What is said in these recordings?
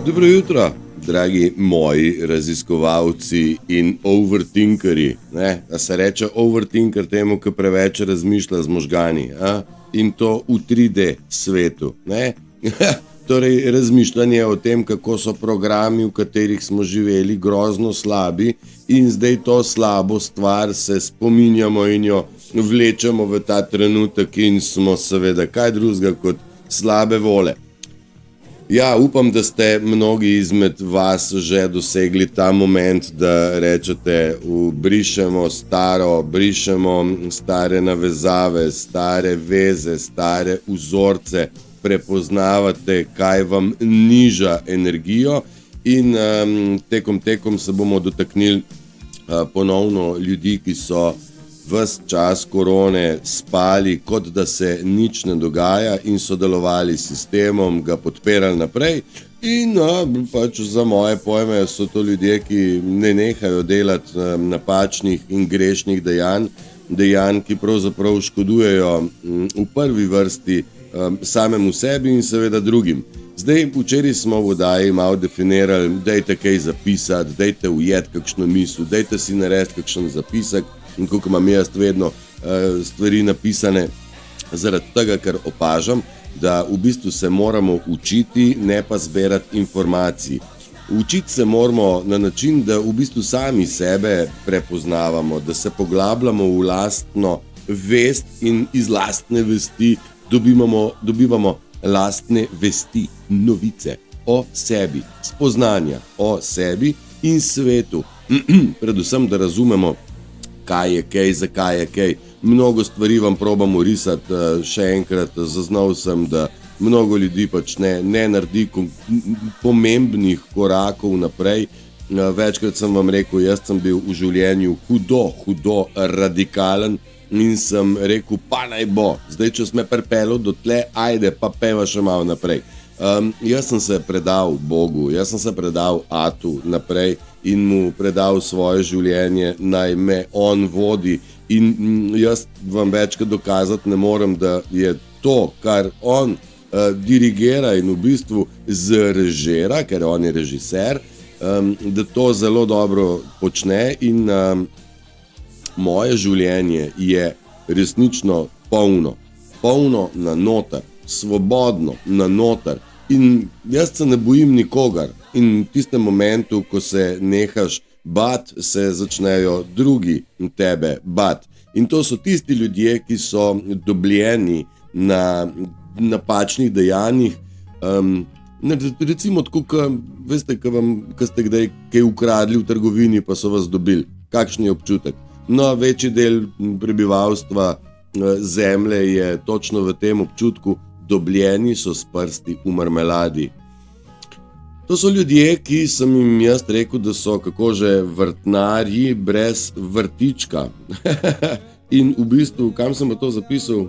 Dobro jutro, dragi moji raziskovalci in overthinkerji. Da se reče overthinker temu, ki preveč razmišlja z možgani, in to v 3D svetu. Torej, razmišljanje o tem, kako so programi, v katerih smo živeli, grozno slabi in zdaj to slabo stvar se spominjamo in jo vlečemo v ta trenutek in smo seveda kaj drugega kot slabe vole. Ja, upam, da ste mnogi izmed vas že dosegli ta moment, da rečete, brišemo staro, brišemo stare navezave, stare veze, stare vzorce, prepoznavate, kaj vam niža energijo in tekom se bomo dotaknili ponovno ljudi, ki so ves čas korone spali, kot da se nič ne dogaja in sodelovali s sistemom, ga podpirali naprej in pač za moje pojme so to ljudje, ki ne nehajo delati napačnih in grešnih dejanj, ki pravzaprav škodujejo v prvi vrsti samemu sebi in seveda drugim. Zdaj, včeraj smo v oddaji malo definirali, dajte kaj zapisati, dajte ujeti kakšno misel, dajte si narediti kakšen zapisek, in koliko imam jaz vedno stvari napisane, zaradi tega, ker opažam, da v bistvu se moramo učiti, ne pa zbirati informacij. Učiti se moramo na način, da v bistvu sami sebe prepoznavamo, da se poglabljamo v lastno vest in iz lastne vesti dobivamo lastne vesti, novice o sebi, spoznanja o sebi in svetu. Predvsem, da razumemo, kaj je kaj, zakaj je kaj. Mnogo stvari vam probamo risati, še enkrat zaznal sem, da mnogo ljudi pač ne naredi pomembnih korakov naprej. Večkrat sem vam rekel, jaz sem bil v življenju hudo radikalen in sem rekel, pa naj bo, zdaj če sem me pripeljal do tle, ajde, pa peva še malo naprej. Jaz sem se predal Bogu, jaz sem se predal Atu naprej in mu predal svoje življenje, naj me on vodi in jaz vam večkrat dokazati ne morem, da je to, kar on dirigira in v bistvu zrežira, ker on je režiser, da to zelo dobro počne in moje življenje je resnično polno na noter, svobodno na noter in jaz se ne bojim nikogar in v tistem momentu, ko se nehaš bati, se začnejo drugi tebe bati in to so tisti ljudje, ki so dobljeni na napačnih dejanjih, recimo tako, veste, ko ste kdaj kaj ukradli v trgovini, pa so vas dobili, kakšen je občutek? No, večji del prebivalstva zemlje je točno v tem občutku, dobljeni so s prsti v marmeladi. To so ljudje, ki sem jim jaz rekel, da so kako že vrtnarji brez vrtička. In v bistvu, kam sem to zapisal?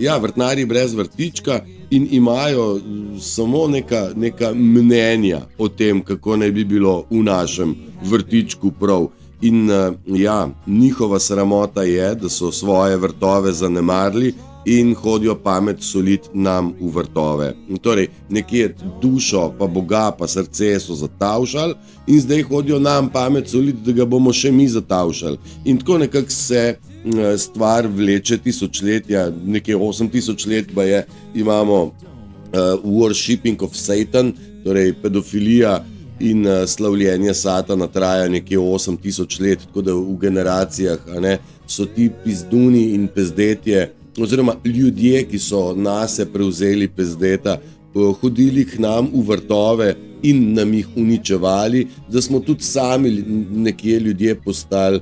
Ja, vrtnarji brez vrtička in imajo samo neka mnenja o tem, kako naj bi bilo v našem vrtičku prav. In ja, njihova sramota je, da so svoje vrtove zanemarili in hodijo pamet soliti nam v vrtove. Torej, nekje dušo, pa Boga, pa srce so zatavšali in zdaj hodijo nam pamet soliti, da ga bomo še mi zatavšali. In tako nekako se stvar vleče tisočletja, nekje 8000 let pa je, imamo worshipping of Satan, torej pedofilija in slavljenje Satana traja nekje 8000 let, tako da v generacijah so ti pizduni in pezdetje, oziroma ljudje, ki so nase prevzeli pezdeta, hodili k nam v vrtove in nam jih uničevali, da smo tudi sami nekje ljudje postali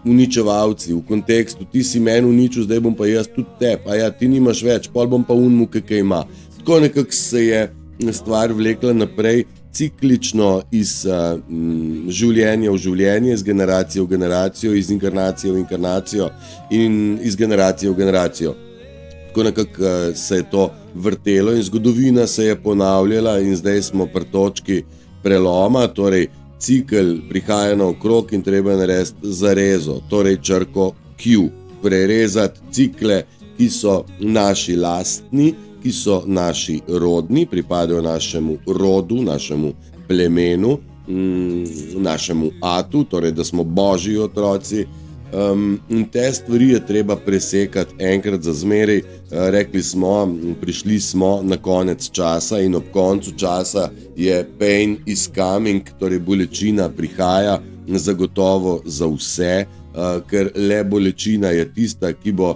uničevalci, v kontekstu, ti si meni uničil, zdaj bom pa jaz tudi teb, a ja, ti nimaš več, pol bom pa unmu, kaj ima. Tako nekako se je stvar vlekla naprej, ciklično iz življenja v življenje, iz generacije v generacijo, iz inkarnacije v inkarnacijo in iz generacije v generacijo. Tako nekako se je to vrtelo in zgodovina se je ponavljala in zdaj smo pri točki preloma, torej cikel prihaja naokrog in treba narediti zarezo, torej črko Q, prerezati cikle, ki so naši lastni, ki so naši rodni, pripadajo našemu rodu, našemu plemenu, našemu atu, torej da smo božji otroci. In te stvari je treba presekati enkrat za zmeraj. Rekli smo, prišli smo na konec časa in ob koncu časa je pain is coming, torej bolečina prihaja zagotovo za vse, ker le bolečina je tista, ki bo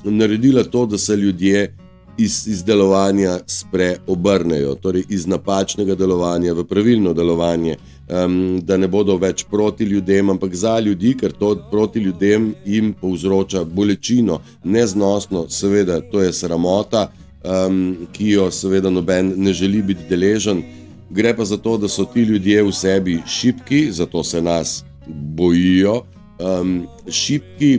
naredila to, da se ljudje iz delovanja spreobrnejo, torej iz napačnega delovanja v pravilno delovanje, da ne bodo več proti ljudem, ampak za ljudi, ker to proti ljudem jim povzroča bolečino, neznosno, seveda to je sramota, ki jo seveda noben ne želi biti deležen. Gre pa za to, da so ti ljudje v sebi šibki, zato se nas bojijo, šibki.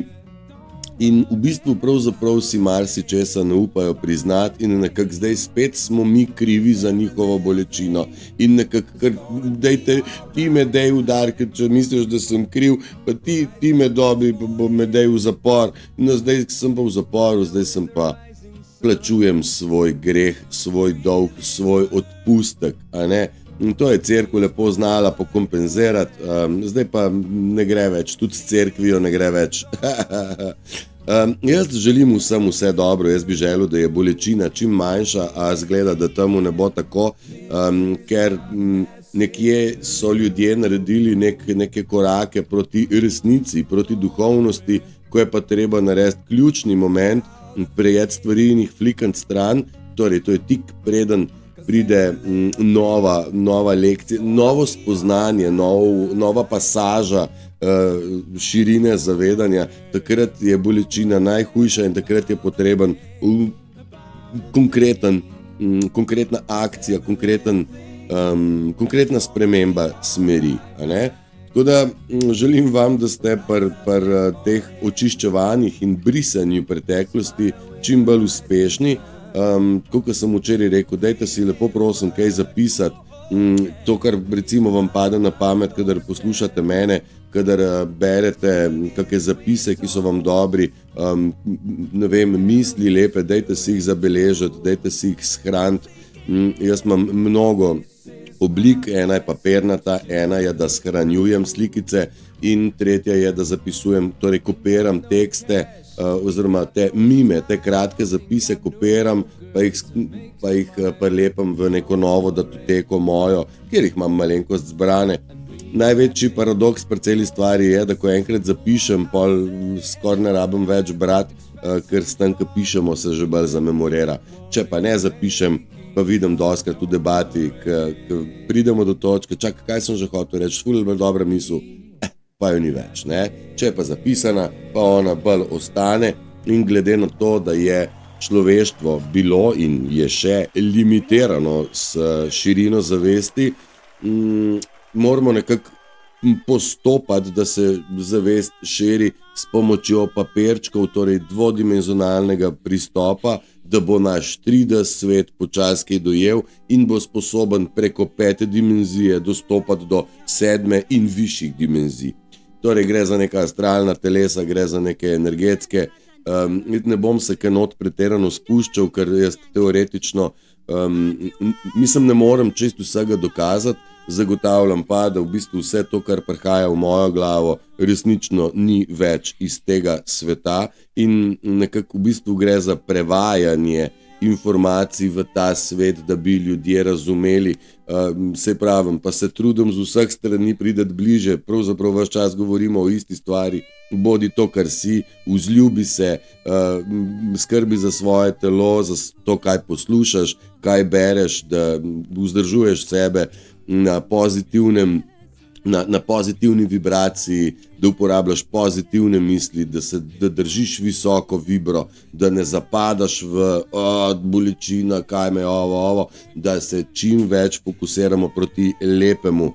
In v bistvu pravzaprav si marsičesa ne upajo priznati in nekako zdaj spet smo mi krivi za njihovo bolečino in nekako, dajte, ti me dej v udar, ker če misliš, da sem kriv, pa ti me dobi, pa bo me dej v zapor. No, zdaj sem pa v zaporu, zdaj sem pa plačujem svoj greh, svoj dolg, svoj odpustek, a ne? In to je cerkev lepo znala pokompenzirati, zdaj pa ne gre več, tudi s cerkvijo ne gre več. Jaz želim vsem vse dobro, jaz bi želel, da je bolečina čim manjša, a zgleda, da temu ne bo tako, ker nekje so ljudje naredili neke korake proti resnici, proti duhovnosti, ko je pa treba narediti ključni moment, prejeti stvari in jih flikant stran, torej to je tik preden pride nova lekcija, novo spoznanje, nova pasaža širine zavedanja, takrat je bolečina najhujša in takrat je potreben konkretna akcija, konkretna sprememba smeri. A ne? Tako da želim vam, da ste pri teh očiščevanjih in brisanju preteklosti čim bolj uspešni. Kot sem včeraj rekel, dajte si lepo prosim kaj zapisati, to, kar recimo vam pade na pamet, kadar poslušate mene, kadar berete kakšne zapise, ki so vam dobri, ne vem, misli lepe, dajte si jih zabeležiti, dajte si jih shraniti. Jaz imam mnogo oblik, ena je papirnata, ena je, da shranjujem slikice in tretja je, da zapisujem, torej kopiram tekste, oziroma te mime, te kratke zapise kopiram, pa jih prelepam v neko novo datoteko mojo, kjer jih imam malenkost zbrane. Največji paradoks pri celi stvari je, da ko enkrat zapišem, pol skoraj ne rabim več brati, ker s tem, ko pišemo, se že bolj zamemorira. Če pa ne zapišem, pa vidim dostikrat v debati, ko pridemo do točke, čakaj, kaj sem že hotel reči, ful bolj dobra misel, pa jo ni več, ne? Če je pa zapisana, pa ona bolj ostane in glede na to, da je človeštvo bilo in je še limitirano s širino zavesti, moramo nekako postopati, da se zavest širi s pomočjo papirčkov, torej dvodimenzionalnega pristopa, da bo naš 3D svet počasi dojel in bo sposoben preko 5. dimenzije dostopati do 7. in višjih dimenzij. Torej gre za neka astralna telesa, gre za neke energetske, ne bom se kaj not pretirano spuščal, ker jaz teoretično mislim, ne morem čisto vsega dokazati, zagotavljam pa, da v bistvu vse to, kar prihaja v mojo glavo, resnično ni več iz tega sveta in nekako v bistvu gre za prevajanje informacij v ta svet, da bi ljudje razumeli, se pravim, pa se trudim z vseh strani prideti bliže, pravzaprav ves čas govorimo o isti stvari, bodi to, kar si, vzljubi se, skrbi za svoje telo, za to, kaj poslušaš, kaj bereš, da vzdržuješ sebe na pozitivni vibraciji, da uporabljaš pozitivne misli, da držiš visoko vibro, da ne zapadaš v bolečina, kaj me ovo, da se čim več fokusiramo proti lepemu.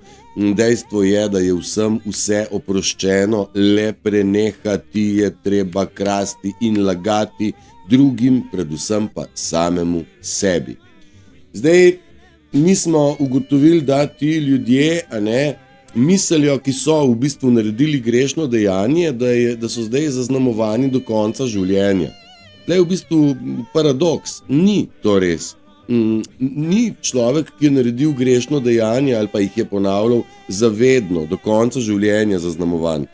Dejstvo je, da je vsem vse oproščeno, le prenehati je treba krasti in lagati drugim, predvsem pa samemu sebi. Zdaj, mi smo ugotovili, da ti ljudje, mislijo, ki so v bistvu naredili grešno dejanje, da so zdaj zaznamovani do konca življenja. Tle je v bistvu paradoks, ni to res. Ni človek, ki je naredil grešno dejanje ali pa jih je ponavljal zavedno, do konca življenja zaznamovan.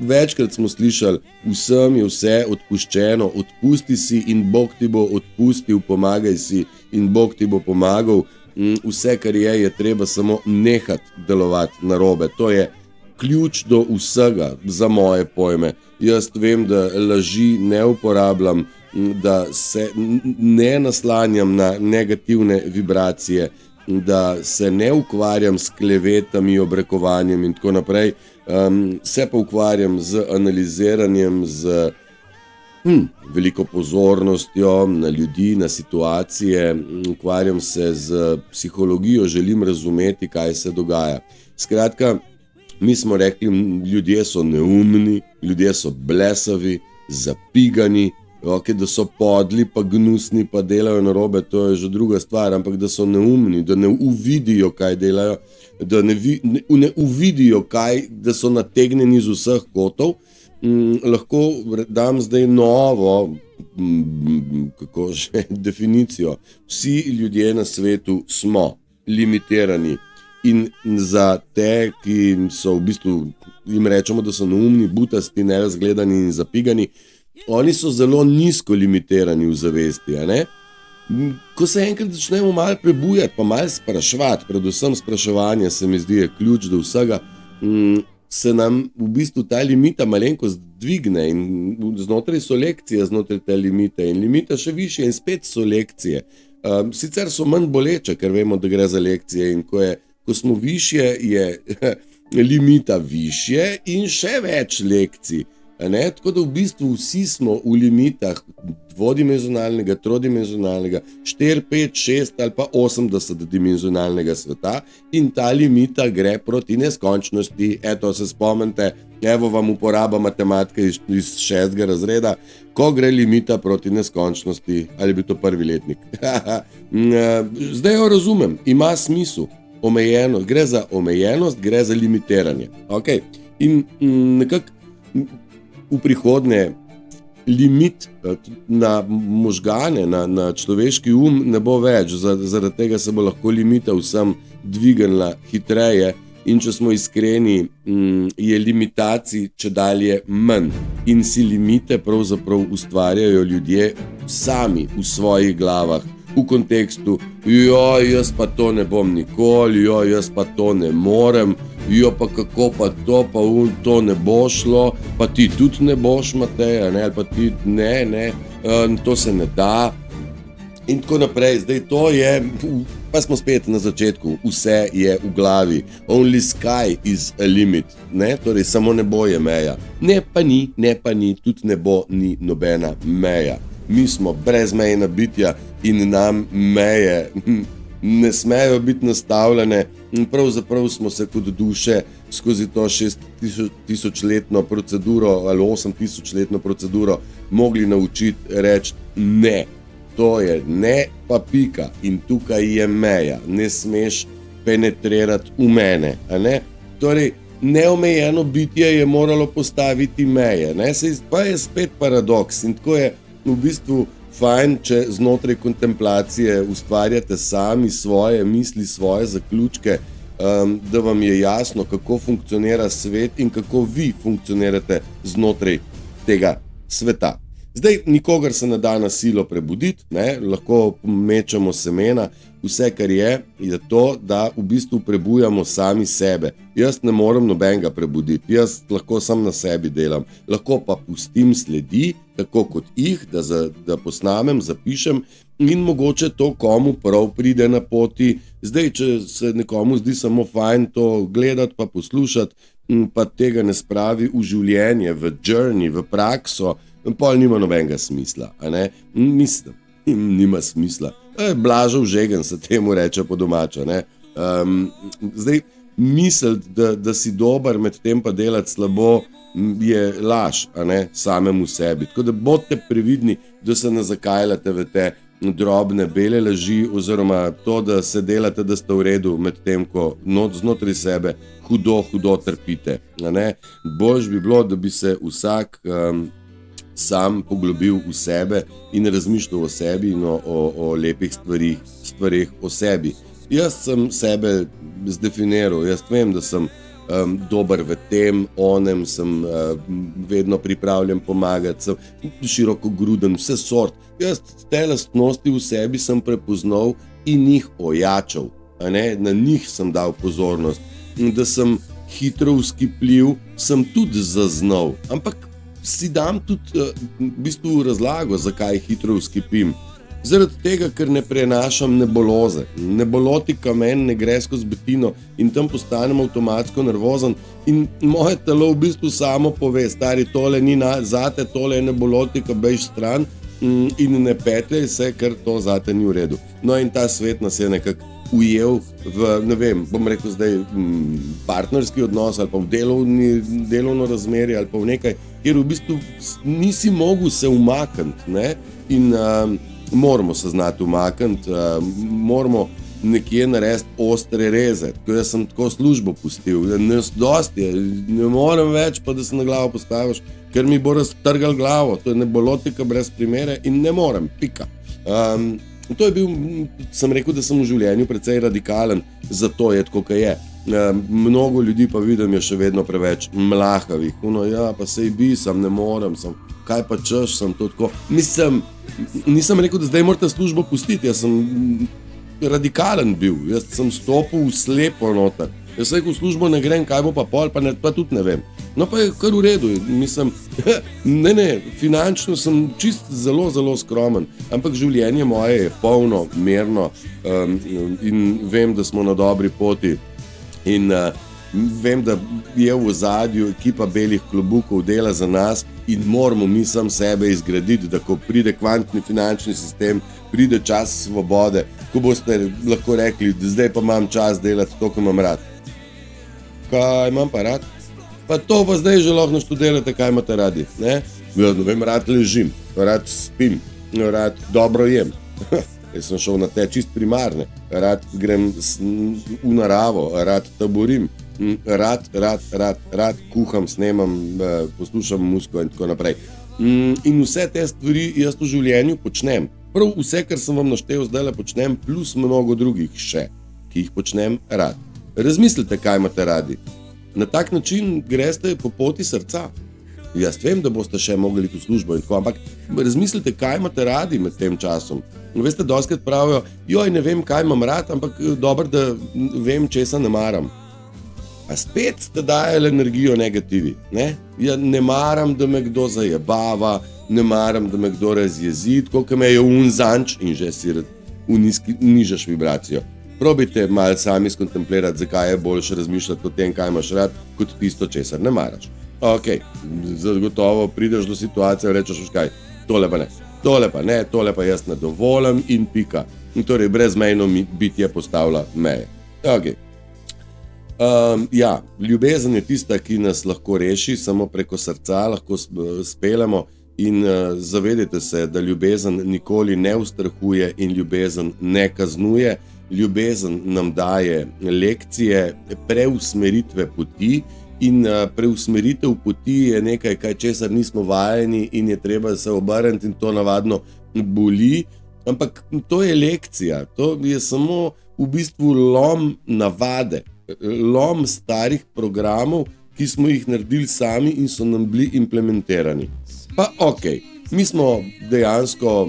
Večkrat smo slišali, vsem je vse odpuščeno, odpusti si in Bog ti bo odpustil, pomagaj si in Bog ti bo pomagal. Vse, kar je treba samo nehati delovati narobe. To je ključ do vsega, za moje pojme. Jaz vem, da laži ne uporabljam, da se ne naslanjam na negativne vibracije, da se ne ukvarjam s klevetami, obrekovanjem in tako naprej. Se pa ukvarjam z analiziranjem, z veliko pozornostjo na ljudi, na situacije, ukvarjam se z psihologijo, želim razumeti, kaj se dogaja. Skratka, mi smo rekli, ljudje so neumni, ljudje so blesavi, zapigani, da so podli, pa gnusni, pa delajo narobe, to je že druga stvar, ampak da so neumni, da ne uvidijo, kaj delajo, da ne uvidijo, da so nategnjeni z vseh kotov. Lahko dam zdaj novo definicijo. Vsi ljudje na svetu smo limitirani in za te, ki so v bistvu, jim rečemo, da so neumni, butasti, nerazgledani in zapigani, oni so zelo nizko limitirani v zavesti, a ne? Ko se enkrat začnemo malo prebujati, pa malo spraševati, predvsem spraševanje se mi zdi je ključ do vsega, se nam v bistvu ta limita malenkost dvigne in znotraj so lekcije znotraj te limite in limita še više in spet so lekcije. Sicer so manj boleče, ker vemo, da gre za lekcije in ko smo višje, je limita višje in še več lekcij. Tako da v bistvu vsi smo v limitah dvodimenzionalnega, trodimenzionalnega, 4, 5, 6 ali pa 80-dimenzionalnega sveta in ta limita gre proti neskončnosti. Eto, se spomnite, evo vam uporaba matematike iz 6. razreda, ko gre limita proti neskončnosti, ali bi to prvi letnik. Zdaj jo razumem, ima smisel, omejenost, gre za omejenost, gre za limitiranje. Okay. In nekako v prihodnje limit na možgane, na človeški ne bo več, zaradi tega se bo lahko limita vsem dvignila hitreje in če smo iskreni, je limitacij čedalje manj in si limite pravzaprav ustvarjajo ljudje sami v svojih glavah, v kontekstu, jaz pa to ne bom nikoli, jaz pa to ne morem, pa kako pa to, pa to ne bo šlo, pa ti tudi ne boš, Matej, ali pa ti ne, to se ne da. In tako naprej, zdaj to je, pa smo spet na začetku, vse je v glavi, only sky is a limit, torej samo nebo je meja. Ne pa ni, tudi nebo ni nobena meja. Mi smo brezmejna bitja in nam meje ne smejo biti nastavljene. Pravzaprav smo se kot duše skozi to 6000-letno proceduro ali 8000-letno proceduro mogli naučiti reči ne. To je ne pa pika in tukaj je meja. Ne smeš penetrirati v mene. Torej, neomejeno bitje je moralo postaviti meje. Pa je spet paradoks in tako je v bistvu fajn, če znotraj kontemplacije ustvarjate sami svoje misli, svoje zaključke, da vam je jasno, kako funkcionira svet in kako vi funkcionirate znotraj tega sveta. Zdaj, nikogar se ne da na silo prebuditi, lahko mečemo semena, vse kar je to, da v bistvu prebujamo sami sebe. Jaz ne morem nobenega prebuditi, jaz lahko sam na sebi delam, lahko pa pustim sledi, tako kot da posnamem, zapišem in mogoče to komu prav pride na poti. Zdaj, če se nekomu zdi samo fajn to gledati pa poslušati, pa tega ne spravi v življenje, v journey, v prakso, pol nima nobenega smisla, Mislim, nima smisla. Blažev žegen se temu reče po domače, Zdaj, misliti, da si dober, med tem pa delati slabo, je laž, samemu sebi. Tako da bodite previdni, da se ne zakajljate v te drobne bele laži oziroma to, da se delate, da ste v redu, med tem, ko znotraj sebe hudo trpite. Boljš bi bilo, da bi se vsak sam poglobil v sebe in razmišljal o sebi in o lepih stvarih o sebi. Jaz sem sebe zdefiniral, jaz vem, da sem dober v tem, onem, sem vedno pripravljen pomagati, sem širokogruden, vse sort. Jaz te lastnosti v sebi sem prepoznal in jih ojačal, na njih sem dal pozornost. Da sem hitro vzkipljiv, sem tudi zaznal, ampak si dam tudi v bistvu razlago, zakaj hitro vzkipim. Zaradi tega, ker ne prenašam nebuloze. Nebolotika meni ne gre skozi betino in tam postanem avtomatsko nervozen in moje telo v bistvu samo pove, stari, tole ni zate, tole je nebolotika, bež stran in ne petljaj se, ker to zate ni v redu. No in ta svet nas je nekako ujel v, ne vem, bom rekel zdaj partnerski odnos ali pa v delovno razmerje ali pa v nekaj, kjer v bistvu nisi mogel se umakniti, ne, in moramo se znati umakniti, moramo nekje narediti ostre reze. Tako jaz sem tako službo pustil, nas dosti je, ne morem več, pa da se na glavo postaviš, ker mi bo raztrgal glavo, to je nebolotika brez primere in ne morem, pika. To je bil, sem rekel, da sem v življenju precej radikalen, zato je tako, kaj je. Mnogo ljudi pa vidim, je še vedno preveč mlahavih, ja, pa sej bi, sem ne morem, sem, kaj pa češ, sem to tako. Nisem rekel, da zdaj morate službo pustiti, jaz sem radikalen bil, jaz sem stopil v slepo noter. Jaz sem rekel, v službo ne grem, kaj bo pa pol, pa tudi ne vem. No pa je kar v redu, mislim, finančno sem čist zelo, zelo skromen, ampak življenje moje je polno, mirno in vem, da smo na dobri poti in vem, da je v ozadju ekipa belih klobukov dela za nas in moramo mi sam sebe izgraditi, da ko pride kvantni finančni sistem, pride čas svobode, ko boste lahko rekli, zdaj pa imam čas delati to, ko imam rad. Kaj imam pa rad? Pa to pa zdaj že lahko naštudirate, kaj imate radi, ne? Ne vem, rad ležim, rad spim, rad dobro jem. Jaz sem šel na te čist primarne, rad grem v naravo, rad taborim, rad kuham, snemam, poslušam muziko in tako naprej. In vse te stvari jaz v življenju počnem. Prav vse, kar sem vam naštel zdajle počnem, plus mnogo drugih še, ki jih počnem rad. Razmislite, kaj imate radi. Na tak način greste po poti srca. Jaz vem, da boste še mogli v službo in tako, ampak razmislite, kaj imate radi med tem časom. Veste, dostikrat pravijo, joj, ne vem, kaj imam rad, ampak dobro, da vem, česa ne maram. A spet ste dajali energijo negativi, ne? Ja, ne maram, da me kdo zajebava, ne maram, da me kdo razjezi, tako kot me je zanč in že si nižaš vibracijo. Probajte malo sami skontemplirati, zakaj je boljše razmišljati o tem, kaj imaš rad, kot tisto, česar ne maraš. Ok, zagotovo prideš do situacije in rečeš, kaj, tole pa ne, tole pa jaz ne dovolim in pika. In torej brezmejno bitje postavlja meje. Ok. Ja, ljubezen je tista, ki nas lahko reši, samo preko srca lahko speljemo in zavedajte se, da ljubezen nikoli ne ustrahuje in ljubezen ne kaznuje. Ljubezen nam daje lekcije, preusmeritve poti in preusmeritev poti je nekaj, česar nismo vajeni in je treba se obrniti in to navadno boli, ampak to je lekcija, to je samo v bistvu lom navade, lom starih programov, ki smo jih naredili sami in so nam bili implementirani. Pa okej. Mi smo dejansko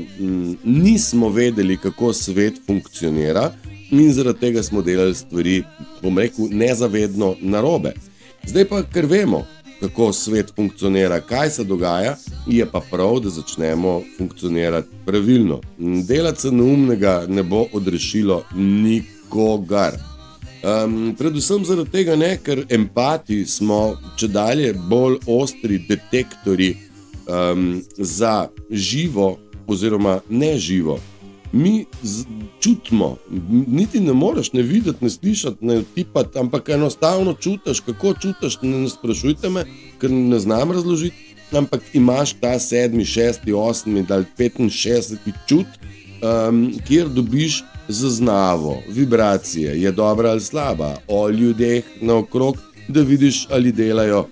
nismo vedeli, kako svet funkcionira in zaradi tega smo delali stvari, bom rekel, nezavedno narobe. Zdaj pa, ker vemo, kako svet funkcionira, kaj se dogaja, je pa prav, da začnemo funkcionirati pravilno. Delati se neumnega ne bo odrešilo nikogar. Predvsem zaradi tega ne, ker empati smo čedalje bolj ostri detektori za živo oziroma neživo. Mi čutimo, niti ne moreš ne videti, ne slišati, ne tipati, ampak enostavno čutiš, kako čutiš, ne sprašujte me, ker ne znam razložiti, ampak imaš ta 7., 6., 8. ali 65. čut, kjer dobiš zaznavo, vibracije, je dobra ali slaba, o ljudeh naokrog, da vidiš, ali delajo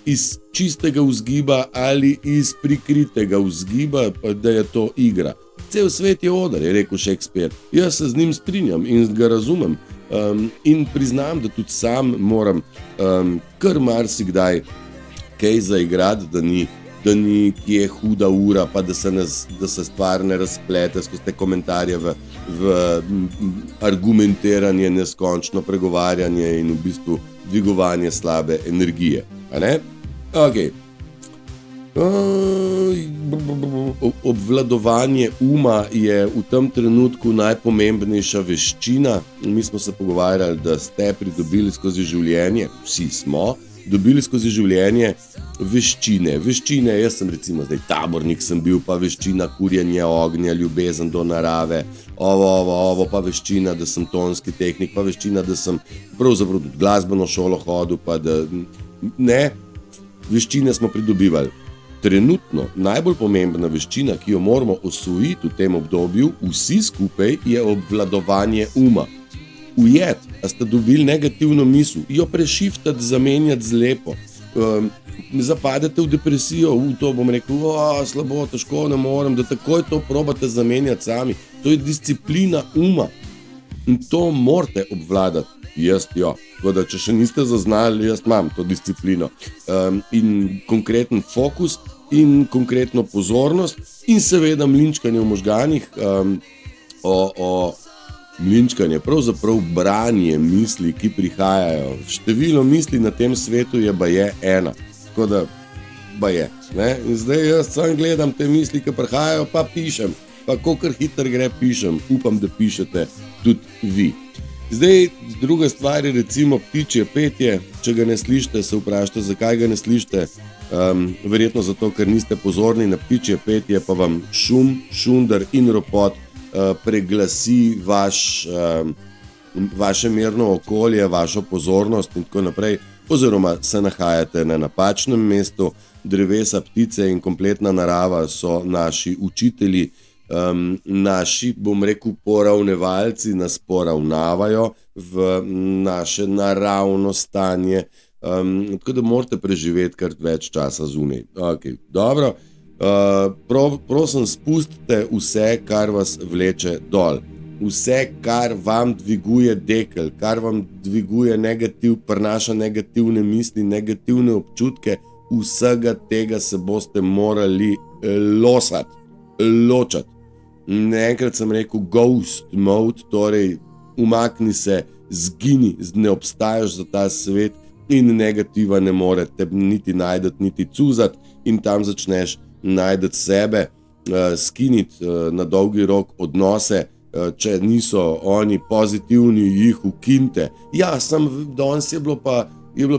iz čistega vzgiba ali iz prikritega vzgiba, pa da je to igra. Cel svet je oder, je rekel Shakespeare. Jaz se z njim strinjam in ga razumem. In priznam, da tudi sam moram kar marsikdaj kaj zaigrati, da ni kje huda ura, pa da se stvar ne razplete skozi te komentarje v argumentiranje, neskončno pregovarjanje in v bistvu dvigovanje slabe energije. A ne? Ok. Obvladovanje uma je v tem trenutku najpomembnejša veščina. Mi smo se pogovarjali, da ste pridobili skozi življenje, vsi smo dobili skozi življenje veščine. Veščine, jaz sem recimo zdaj tabornik, sem bil pa veščina kurjenje ognja, ljubezen do narave, ovo, pa veščina, da sem tonski tehnik, pa veščina, da sem pravzaprav tudi glasbeno šolo hodil, pa da ne, veščine smo pridobivali. Trenutno najbolj pomembna veščina, ki jo moramo osvojiti v tem obdobju, vsi skupaj, je obvladovanje uma. Ujet, a ste dobili negativno misel, jo prešiftati, zamenjati z lepo. Zapadete v depresijo, to bom rekel, slabo, težko, ne morem, da takoj to probate zamenjati sami. To je disciplina uma in to morate obvladati. Jaz jo. Tako da, če še niste zaznali, jaz imam to disciplino. In konkreten fokus in konkretno pozornost in seveda mlinčkanje v možganih, mlinčkanje, pravzaprav branje misli, ki prihajajo. Število misli na tem svetu je baje 1. Tako da, baje. Ne? In zdaj jaz sam gledam te misli, ki prihajajo, pa pišem. Pa kolikor hitro gre, pišem. Upam, da pišete tudi vi. Zdaj, druga stvar je recimo ptičje petje. Če ga ne slišite, se vprašate, zakaj ga ne slišite. Verjetno zato, ker niste pozorni na ptičje petje, pa vam šum, šundar in ropot preglasi vaše mirno okolje, vašo pozornost in tako naprej, oziroma se nahajate na napačnem mestu. Drevesa, ptice in kompletna narava so naši učitelji, naši, bom rekel, poravnevalci, nas poravnavajo v naše naravno stanje, tako da morate preživeti kar več časa zunaj. Okay, dobro. Prosim, spustite vse, kar vas vleče dol. Vse, kar vam dviguje dekel, kar vam dviguje prinaša negativne misli, negativne občutke, vsega tega se boste morali ločati. Enkrat sem rekel ghost mode, torej umakni se, zgini, ne obstajaš za ta svet in negativa ne morete niti najdeti, niti cuzati in tam začneš najdeti sebe, skiniti na dolgi rok odnose, če niso oni pozitivni, jih ukinite. Ja, danes je bilo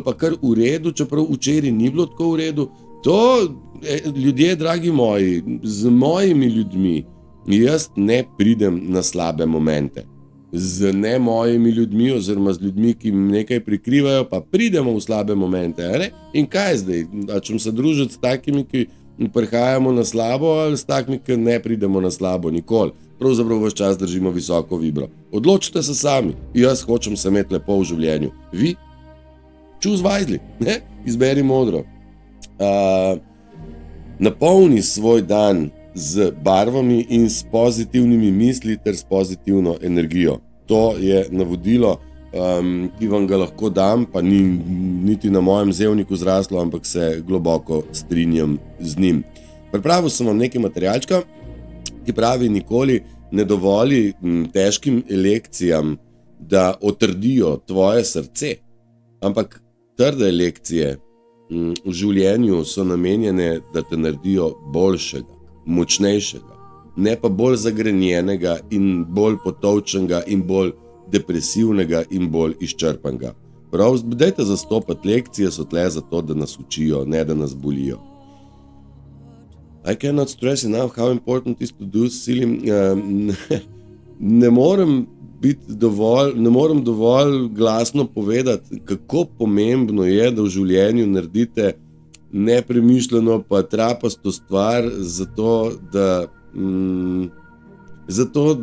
pa kar v redu, čeprav včeraj ni bilo tako v redu. To, ljudje, dragi moji, z mojimi ljudmi, jaz ne pridem na slabe momente. Z ne mojimi ljudmi oziroma z ljudmi, ki nekaj prikrivajo, pa pridemo v slabe momente. Ne? In kaj zdaj? Če se družiti s takimi, ki prihajamo na slabo, ali s takimi, ki ne pridemo na slabo nikoli. Pravzaprav ves čas držimo visoko vibro. Odločite se sami. Jaz hočem se imeti lepo v življenju. Vi? Choose wisely. Ne? Izberi modro. Napolni svoj dan z barvami in s pozitivnimi misli ter s pozitivno energijo. To je navodilo, ki vam ga lahko dam, pa ni niti na mojem zevniku zraslo, ampak se globoko strinjam z njim. Pripravil sem vam nekaj materialčka, ki pravi, nikoli ne dovoli težkim lekcijam, da otrdijo tvoje srce, ampak trde lekcije v življenju so namenjene, da te naredijo boljšega, močnejšega, ne pa bolj zagrenjenega in bolj potolčenega in bolj depresivnega in bolj izčrpanega. Prav, dajte zastopati lekcije, so tle zato, da nas učijo, ne da nas bolijo. I cannot stress enough how important is to do silly. Ne morem dovolj glasno povedati, kako pomembno je, da v življenju naredite nepremišljeno pa trapasto stvar, zato da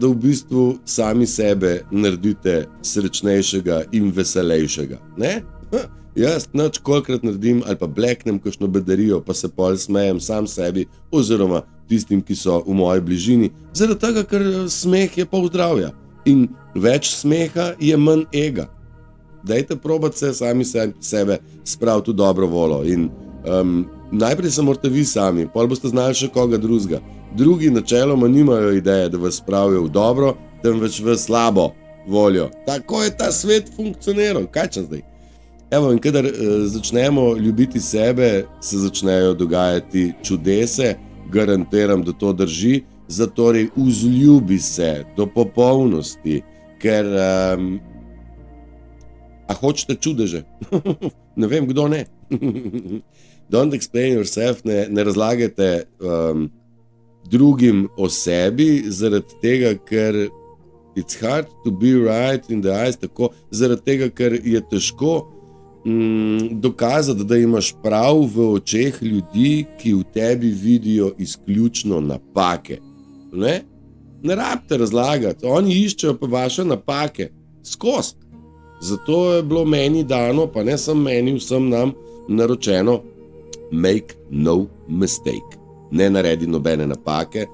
v bistvu sami sebe naredite srečnejšega in veselejšega. Ne? Jaz nič kolikrat naredim ali pa bleknem kakšno bedarijo, pa se pol smejem sam sebi oziroma tistim, ki so v moji bližini, zaradi tega, ker smeh je pol zdravja in več smeha je manj ega. Dajte probati se sami sebe spraviti v dobro voljo in najprej se morate vi sami, pol boste znali še koga drugega. Drugi načeloma nimajo ideje, da vas spravijo v dobro, temveč v slabo voljo. Tako je ta svet funkcioniral, kaj če zdaj? Evo, in kadar začnemo ljubiti sebe, se začnejo dogajati čudese, garantiram, da to drži, zatorej vzljubi se do popolnosti, ker a hočete čudeže? Ne vem, kdo ne. Don't explain yourself, ne razlagajte drugim o sebi, zaradi tega, ker it's hard to be right in the eyes, tako, zaradi tega, ker je težko dokazati, da imaš prav v očeh ljudi, ki v tebi vidijo izključno napake. Ne rabite razlagati, oni iščejo pa vaše napake, skozi. Zato je bilo meni dano, pa ne samo meni, vsem nam naročeno, make no mistake. Ne naredi nobene napake,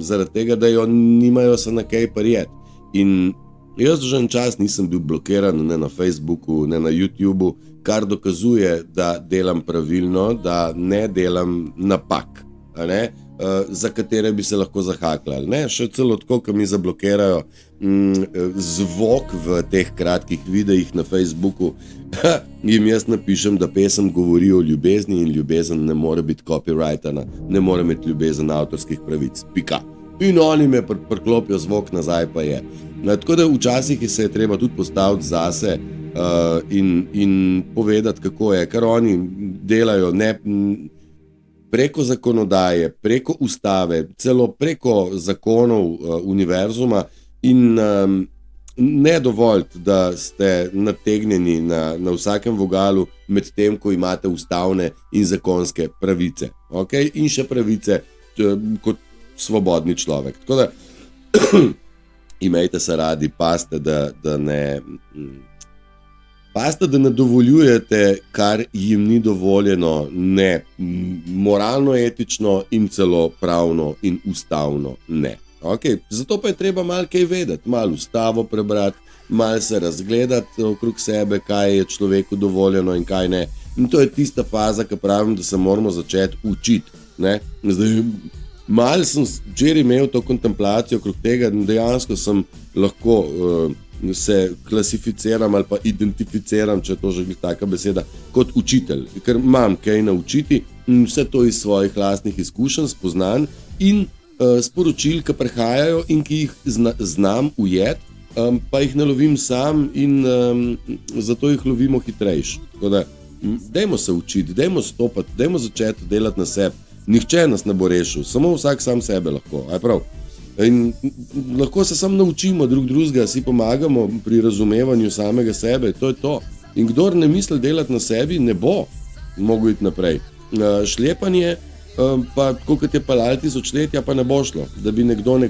zaradi tega, da jo nimajo se na kaj prijeti. In jaz že en čas nisem bil blokiran ne na Facebooku, ne na YouTubeu, kar dokazuje, da delam pravilno, da ne delam napak, za katere bi se lahko zahakljali. Še celo tako, ko mi zablokirajo zvok v teh kratkih videih na Facebooku, jim jaz napišem, da pesem govori o ljubezni in ljubezen ne more biti copyrightana, ne more imeti ljubezen avtorskih pravic. Pika. In oni me priklopijo zvok nazaj, pa je. Tako da včasih se je treba tudi postaviti zase in povedati, kako je, ker oni delajo preko zakonodaje, preko ustave, celo preko zakonov univerzuma in ne dovolj, da ste nategnjeni na vsakem vogalu med tem, ko imate ustavne in zakonske pravice. Okay? In še pravice kot svobodni človek. Tako da imejte se radi, pazite, da ne dovoljujete, kar jim ni dovoljeno, ne moralno, etično in celo pravno in ustavno ne. Okay. Zato pa je treba malo kaj vedeti, malo ustavo prebrati, malo se razgledati okrog sebe, kaj je človeku dovoljeno in kaj ne. In to je tista faza, ki pravim, da se moramo začeti učiti. Zdaj, malo sem včeraj imel to kontemplacijo okrog tega, dejansko sem lahko se klasificiram ali pa identificiram, če je to že taka beseda, kot učitelj, ker imam kaj naučiti in vse to iz svojih lastnih izkušenj, spoznanj in sporočil, ki prihajajo in ki jih znam ujeti, pa jih ne lovim sam in zato jih lovimo hitrejš. Tako da, dajmo se učiti, dajmo stopati, dajmo začeti delati na sebi. Nihče nas ne bo rešil, samo vsak sam sebe lahko, aj prav. In lahko se samo naučimo drugega, si pomagamo pri razumevanju samega sebe, to je to. In kdor ne misli delati na sebi, ne bo mogel iti naprej. Šlepanje, pa tako kot je palal tisočletja, pa ne bo šlo, da bi nekdo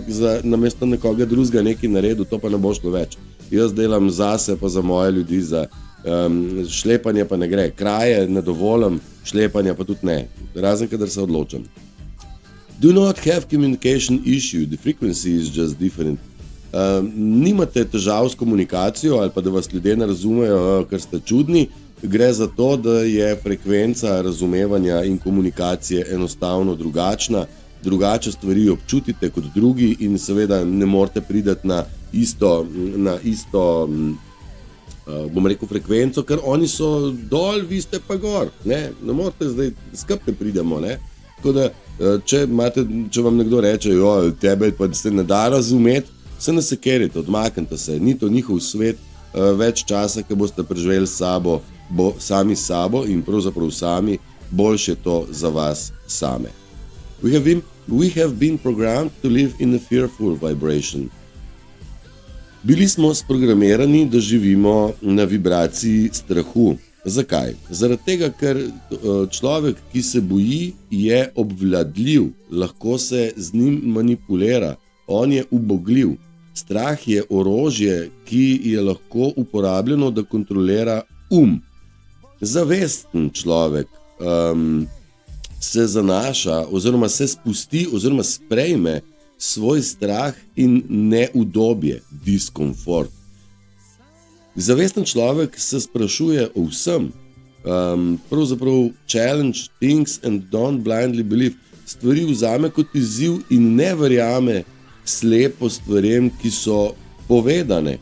namesto nekoga drugega nekaj naredil, to pa ne bo šlo več. Jaz delam zase, pa za moje ljudi, za šlepanje pa ne gre. Kraje ne dovolim, šlepanja pa tudi ne, razen kadar se odločam. Do not have communication issue, the frequency is just different. Nimate težav s komunikacijo ali pa da vas ljudje ne razumejo, ker ste čudni, gre za to, da je frekvenca razumevanja in komunikacije enostavno drugačna, drugače stvari občutite kot drugi in seveda ne morete priti na isto bom rekel frekvenco, ker oni so dol, vi ste pa gor, ne morete zdaj skupaj pridemo, ne. Tako da, če vam nekdo reče, tebe pa se ne da razumeti, se ne sekerite, odmaknite se, ni to njihov svet, več časa, ki boste preživeli sami s sabo in pravzaprav sami, boljše to za vas same. We have been programmed to live in a fearful vibration. Bili smo sprogramirani, da živimo na vibraciji strahu. Zakaj? Zaradi tega, ker človek, ki se boji, je obvladljiv, lahko se z njim manipulira, on je ubogljiv. Strah je orožje, ki je lahko uporabljeno, da kontrolira zavesten človek se zanaša oziroma se spusti oziroma sprejme svoj strah in neudobje, diskomfort. Zavesten človek se sprašuje o vsem, pravzaprav challenge things and don't blindly believe, stvari vzame kot izziv in ne verjame slepo stvarem, ki so povedane.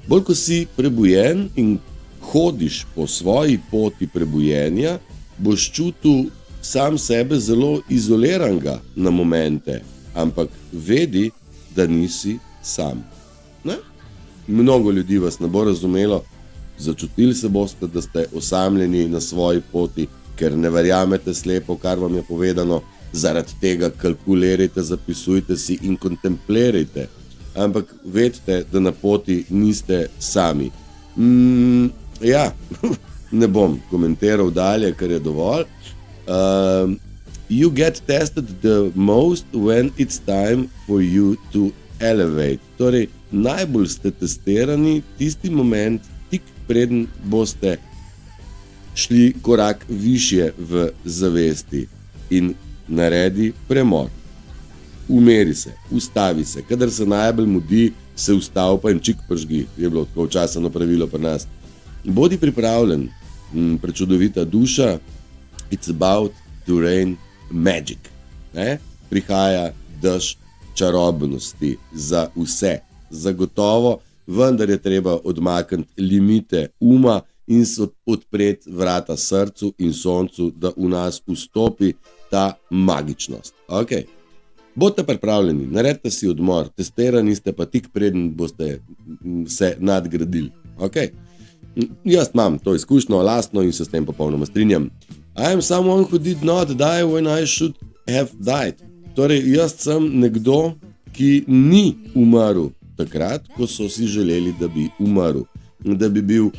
Bolj ko si prebujen in hodiš po svoji poti prebujenja, boš čutil sam sebe zelo izoliranega na momente, ampak vedi, da nisi sam. Ne? Mnogo ljudi vas ne bo razumelo, začutili se boste, da ste osamljeni na svoji poti, ker ne verjamete slepo, kar vam je povedano, zaradi tega kalkulirajte, zapisujte si in kontemplirajte. Ampak vedite, da na poti niste sami. Ja, ne bom komentiral dalje, ker je dovolj. You get tested the most when it's time for you to elevate. Torej, najbolj ste testirani tisti moment, tik preden boste šli korak višje v zavesti in naredi premor. Umeri se, ustavi se, kadar se najbolj mudi, se ustavi pa in čik pržgi, je bilo tako včasno pravilo pri nas. Bodi pripravljen, prečudovita duša, it's about to rain magic. Ne? Prihaja dež čarobnosti za vse, zagotovo, vendar je treba odmakniti limite uma in odpreti vrata srcu in soncu, da v nas vstopi ta magičnost. Okay. Bodite pripravljeni, naredite si odmor, testirani ste pa tik preden boste se nadgradili. Okay. Jaz imam to izkušnjo lastno in se s tem popolnoma strinjam. I am someone who did not die when I should have died. Torej, jaz sem nekdo, ki ni umrl takrat, ko so si želeli, da bi umrl. Da bi bil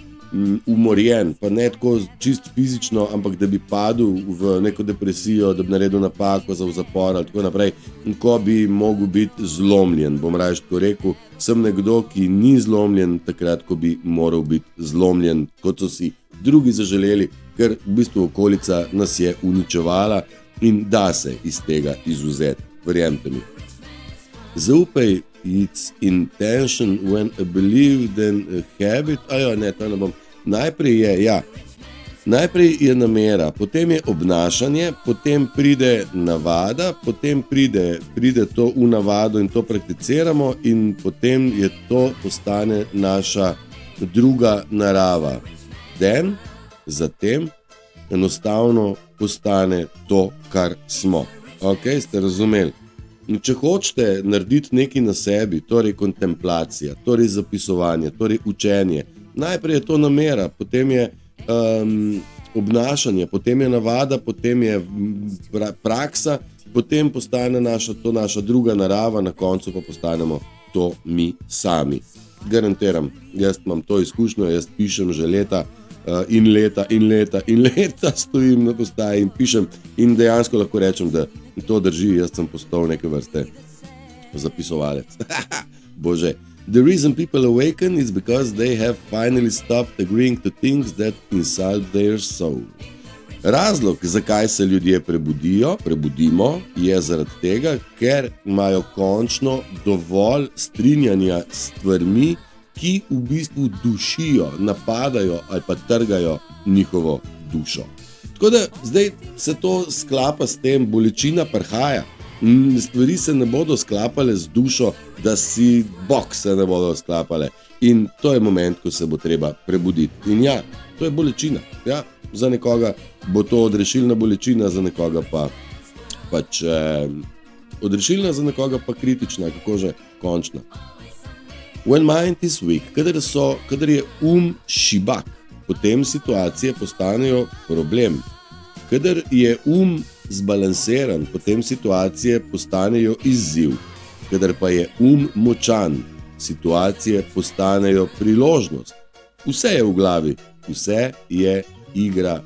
umorjen, pa ne tako čist fizično, ampak da bi padel v neko depresijo, da bi naredil napako za v zapor ali tako naprej, ko bi mogel biti zlomljen. Bom raje tako rekel, sem nekdo, ki ni zlomljen takrat, ko bi moral biti zlomljen, kot so si drugi zaželeli, ker v bistvu okolica nas je uničevala in da se iz tega izvzeti, verjemite mi. Zaupaj, it's intention when a belief then a habit. Ne, to ne bom. Najprej je namera, potem je obnašanje, potem pride navada, potem pride to v navado in to prakticiramo in potem je to postane naša druga narava. Zatem enostavno postane to, kar smo. Ok, ste razumeli? In če hočete narediti nekaj na sebi, torej kontemplacija, torej zapisovanje, torej učenje, najprej je to namera, potem je obnašanje, potem je navada, potem je praksa, potem postane naša druga narava, na koncu pa postanemo to mi sami. Garantiram, jaz imam to izkušnjo, jaz pišem že leta in leta stojim na postaji in pišem in dejansko lahko rečem, da to drži, jaz sem postal neke vrste zapisovalec. Bože. The reason people awaken is because they have finally stopped agreeing to things that insult their soul. Razlog, zakaj se ljudje prebudimo, je zaradi tega, ker imajo končno dovolj strinjanja s stvarmi, ki v bistvu dušijo, napadajo ali pa trgajo njihovo dušo. Tako da zdaj se to sklapa s tem, bolečina prihaja. Stvari se ne bodo sklapale z dušo, da si bok se ne bodo sklapale. In to je moment, ko se bo treba prebuditi. In ja, to je bolečina. Ja, za nekoga bo to odrešilna bolečina, za nekoga pa pač odrešilna, za nekoga pa kritična, kako že, končna. When mind is weak, kadar je šibak, potem situacije postanejo problem. Kadar je zbalansiran, potem situacije postanejo izziv. Kadar pa je močan, situacije postanejo priložnost. Vse je v glavi, vse je igra,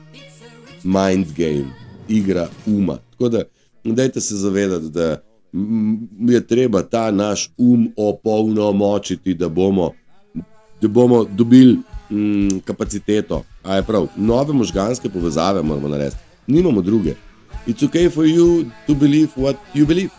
mind game, igra uma. Tako da, dajte se zavedati, da je treba ta naš opolnomočiti, da bomo dobili kapaciteto, a je prav, nove možganske povezave moramo narediti, nimamo druge. It's okay for you to believe what you believe.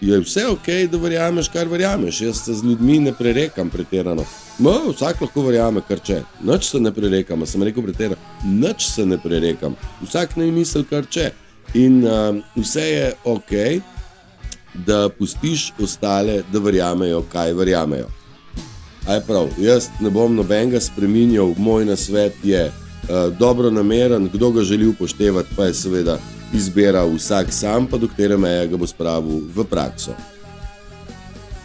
Je vse ok, da verjameš, kar verjameš. Jaz se z ljudmi ne prerekam pretirano. Vsak lahko verjame, kar če. Nič se ne prerekam, sem rekel pretirano. Nič se ne prerekam. Vsak naj misli, kar če. In vse je ok, da pustiš ostale, da verjamejo, kaj verjamejo. A je prav, jaz ne bom nobenega spreminjal, moj nasvet je dobro nameren, kdo ga želi upoštevati, pa je seveda izbira vsak sam, pa do katere meje ga bo spravil v prakso.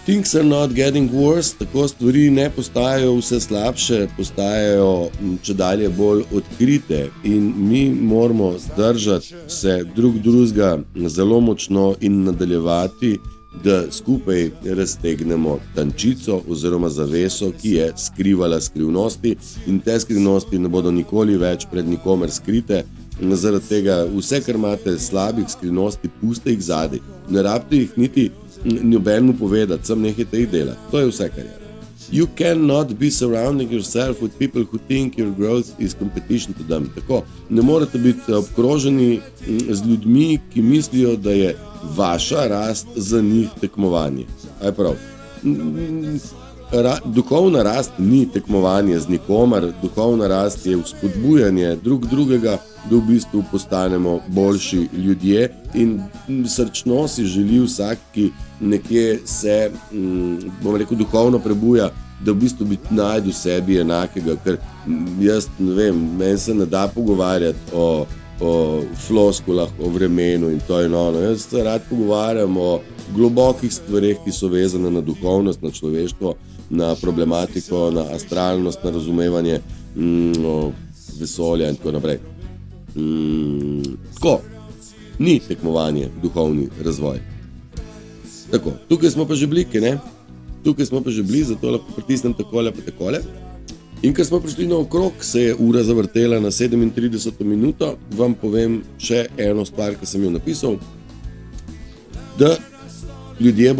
Things are not getting worse, tako stvari ne postajajo vse slabše, postajajo čedalje bolj odkrite in mi moramo držati se drugega zelo močno in nadaljevati, da skupaj raztegnemo tančico oziroma zaveso, ki je skrivala skrivnosti in te skrivnosti ne bodo nikoli več pred nikomer skrite. Zaradi tega vse, kar imate slabih skrivnosti, puste jih zadaj. Ne rabite jih niti nobenemu povedati, sam nehajte jih delati. To je vse, kar je. You cannot be surrounding yourself with people who think your growth is competition to them. Tako, ne morete biti obkroženi z ljudmi, ki mislijo, da je vaša rast za njih tekmovanje. Aj prav. Duhovna rast ni tekmovanje z nikomer, duhovna rast je vzpodbujanje drugega, da v bistvu postanemo boljši ljudje in srčno si želi vsak, ki nekje se, bom rekel, duhovno prebuja, da v bistvu bi najdu sebi enakega, ker jaz ne vem, meni se ne da pogovarjati o floskulah, o vremenu in to in ono. Jaz se rad pogovarjam o globokih stvareh, ki so vezane na duhovnost, na človeštvo, na problematiko, na astralnost, na razumevanje vesolja in tako naprej. Tako, ni tekmovanje duhovni razvoj. Tako, tukaj smo pa že bili, ne? Tukaj smo pa že bili, zato lahko pritisnem takole pa takole. In ker smo prišli na okrog, se je ura zavrtela na 37 minuto, vam povem še eno stvar, ki sem jo napisal, da ljudje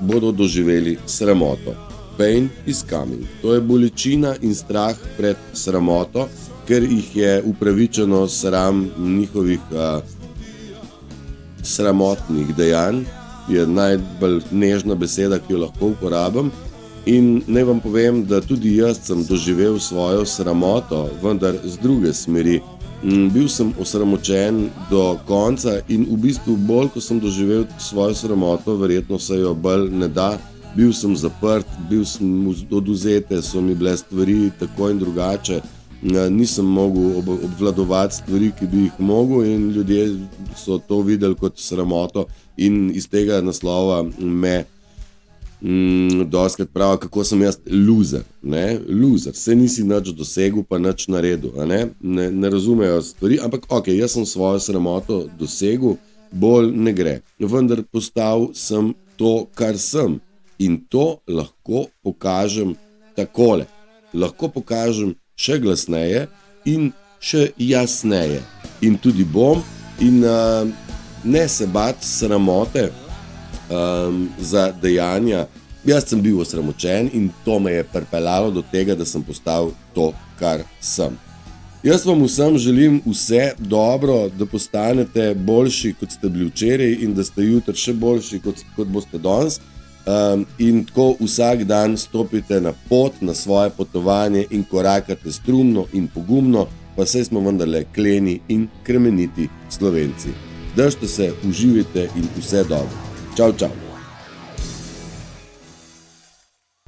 bodo doživeli sramoto. Pain is coming. To je bolečina in strah pred sramoto, ker jih je upravičeno sram njihovih sramotnih dejanj, je najbolj nežna beseda, ki jo lahko uporabim. In naj vam povem, da tudi jaz sem doživel svojo sramoto, vendar z druge smeri. Bil sem osramočen do konca in v bistvu bolj, ko sem doživel svojo sramoto, verjetno se jo bolj ne da. Bil sem zaprt, bil sem odvzete, so mi bile stvari tako in drugače. Nisem mogel obvladovati stvari, ki bi jih mogel in ljudje so to videli kot sramoto in iz tega naslova me dostikrat pravijo, kako sem jaz loser, ne? Loser, se nisi nič dosegel, pa nič naredil, ne razumejo stvari, ampak ok, jaz sem svojo sramoto dosegel, bolj ne gre, vendar postal sem to, kar sem in to lahko pokažem takole, lahko pokažem še glasneje in še jasneje in tudi bom in ne se bati sramote, za dejanja. Jaz sem bil osramočen in to me je pripeljalo do tega, da sem postal to, kar sem. Jaz vam vsem želim vse dobro, da postanete boljši, kot ste bili včeraj in da ste jutri še boljši, kot boste danes. In tako vsak dan stopite na pot, na svoje potovanje in korakate strumno in pogumno, pa saj smo vendarle kleni in kremeniti Slovenci. Držite se, uživajte in vse dobro. Čau, čau.